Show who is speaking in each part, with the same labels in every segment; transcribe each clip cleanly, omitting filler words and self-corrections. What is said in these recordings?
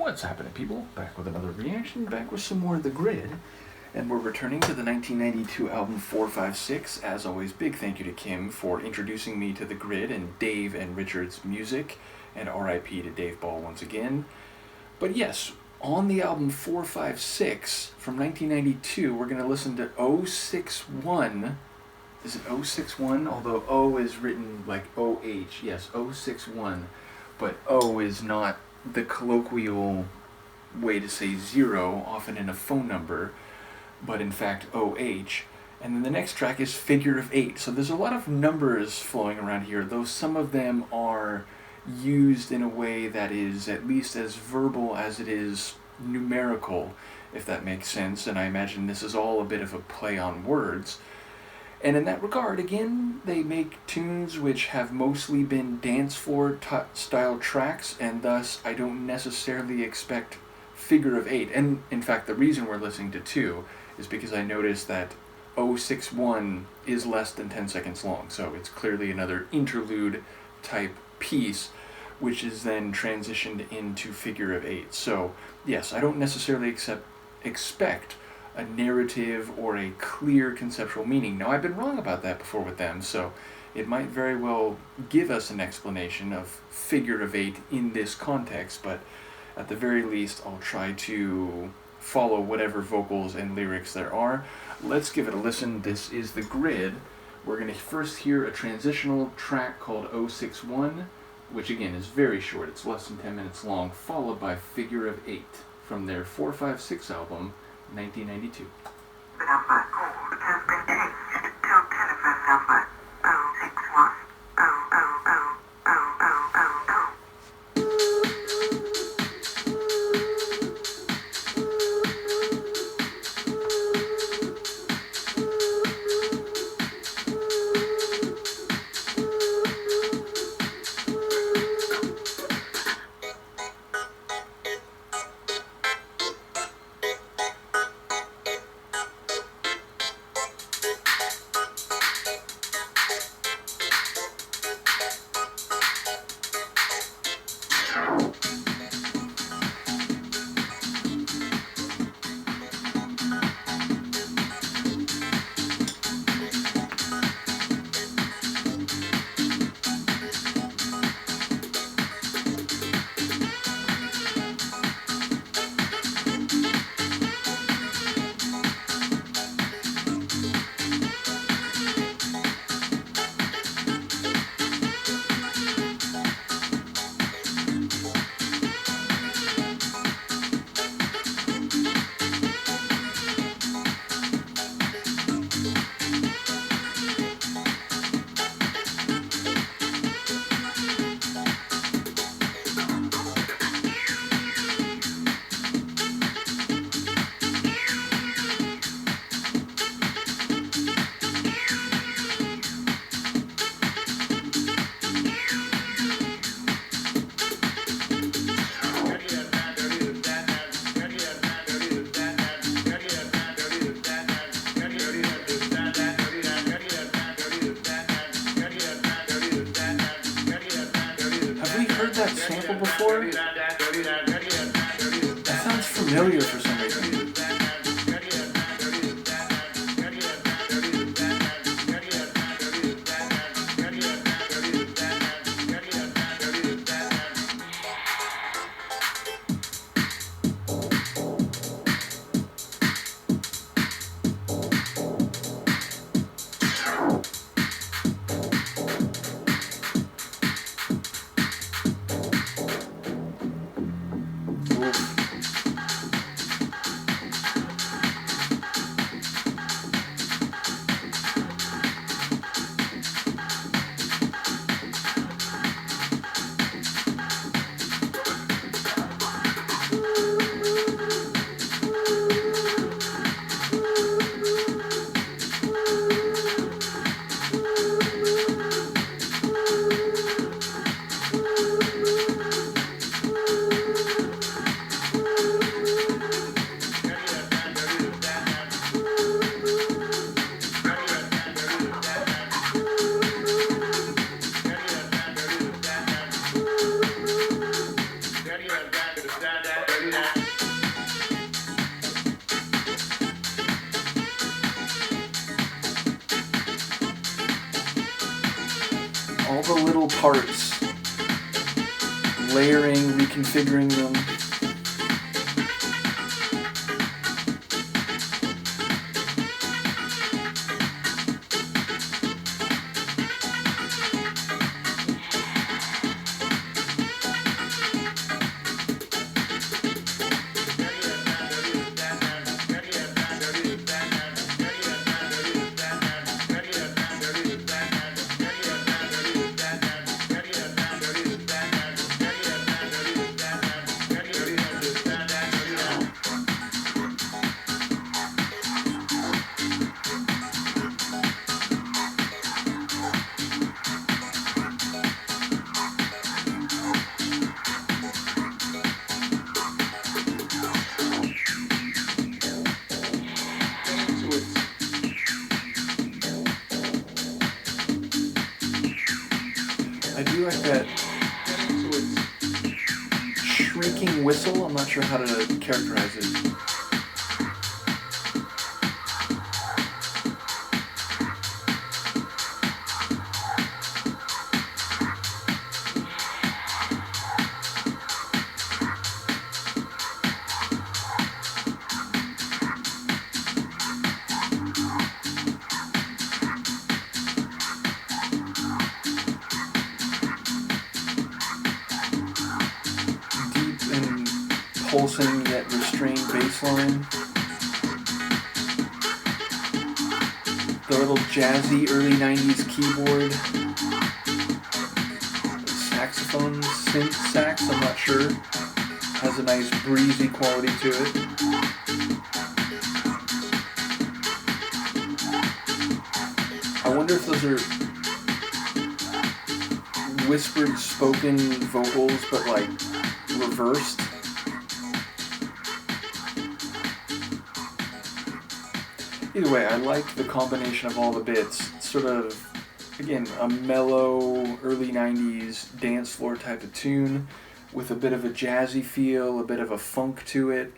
Speaker 1: What's happening, people? Back with another reaction, back with some more of The Grid. And we're returning to the 1992 album 456. As always, big thank you to Kim for introducing me to The Grid and Dave and Richard's music. And RIP to Dave Ball once again. But yes, on the album 456 from 1992, we're going to listen to 061. Is it 061? Although O is written like OH. Yes, 061. But O is not the colloquial way to say zero, often in a phone number, but in fact OH. And then the next track is Figure of Eight. So there's a lot of numbers flowing around here, though some of them are used in a way that is at least as verbal as it is numerical, if that makes sense. And I imagine this is all a bit of a play on words. And in that regard, again, they make tunes which have mostly been dance floor style tracks, and thus I don't necessarily expect Figure of Eight. And in fact, the reason we're listening to 2 is because I noticed that 061 is less than 10 seconds long, so it's clearly another interlude type piece, which is then transitioned into Figure of Eight. So yes, I don't necessarily expect a narrative or a clear conceptual meaning. Now, I've been wrong about that before with them, so it might very well give us an explanation of Figure of Eight in this context, but at the very least, I'll try to follow whatever vocals and lyrics there are. Let's give it a listen. This is The Grid. We're going to first hear a transitional track called 061, which again is very short. It's less than 10 minutes long, followed by Figure of Eight from their 456 album, 1992.
Speaker 2: The number called has been changed to a telephone number 061
Speaker 1: That sample before? That sounds familiar for some reason. little parts, layering, reconfiguring them. I do like that shrieking whistle. I'm not sure how to characterize it. Pulsing yet restrained bass line. The little jazzy early 90s keyboard. Saxophone, synth sax, I'm not sure. Has a nice breezy quality to it. I wonder if those are whispered spoken vocals but like reversed. Either way, I like the combination of all the bits. It's sort of, again, a mellow, early 90s dance floor type of tune with a bit of a jazzy feel, a bit of a funk to it.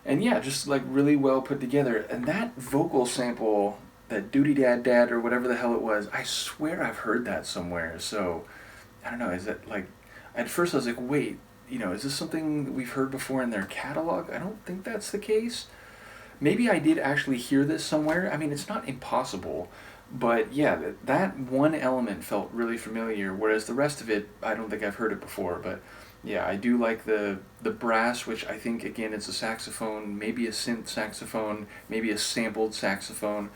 Speaker 1: And yeah, just like really well put together. And that vocal sample, that Doody Dad Dad or whatever the hell it was, I swear I've heard that somewhere. So, I don't know, is that like, at first I was like, wait, is this something that we've heard before in their catalog? I don't think that's the case. Maybe I did actually hear this somewhere. I mean, it's not impossible, but yeah, that one element felt really familiar, whereas the rest of it, I don't think I've heard it before. But yeah, I do like the brass, which I think, again, it's a saxophone, maybe a synth saxophone, maybe a sampled saxophone.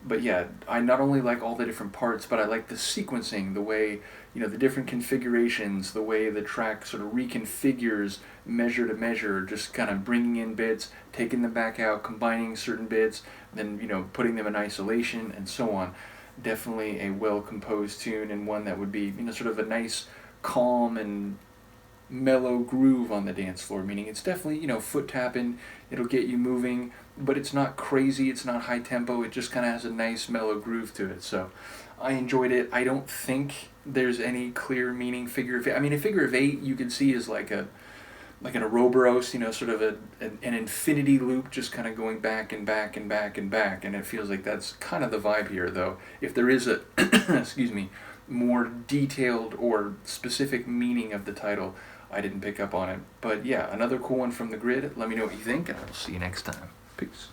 Speaker 1: But yeah, I not only like all the different parts, but I like the sequencing, the way, the different configurations, the way the track sort of reconfigures measure to measure, just kind of bringing in bits, taking them back out, combining certain bits, then, putting them in isolation and so on. Definitely a well-composed tune and one that would be, sort of a nice, calm and mellow groove on the dance floor, meaning it's definitely, foot tapping, it'll get you moving, but it's not crazy, it's not high tempo, it just kind of has a nice mellow groove to it. So I enjoyed it. I don't think there's any clear meaning figure of eight. I mean, a figure of eight you can see is like an Ouroboros, sort of an infinity loop, just kind of going back and back and back and back, and it feels like that's kind of the vibe here, though. If there is a, excuse me, more detailed or specific meaning of the title, I didn't pick up on it. But yeah, another cool one from the grid. Let me know what you think, and I'll see you next time. Peace.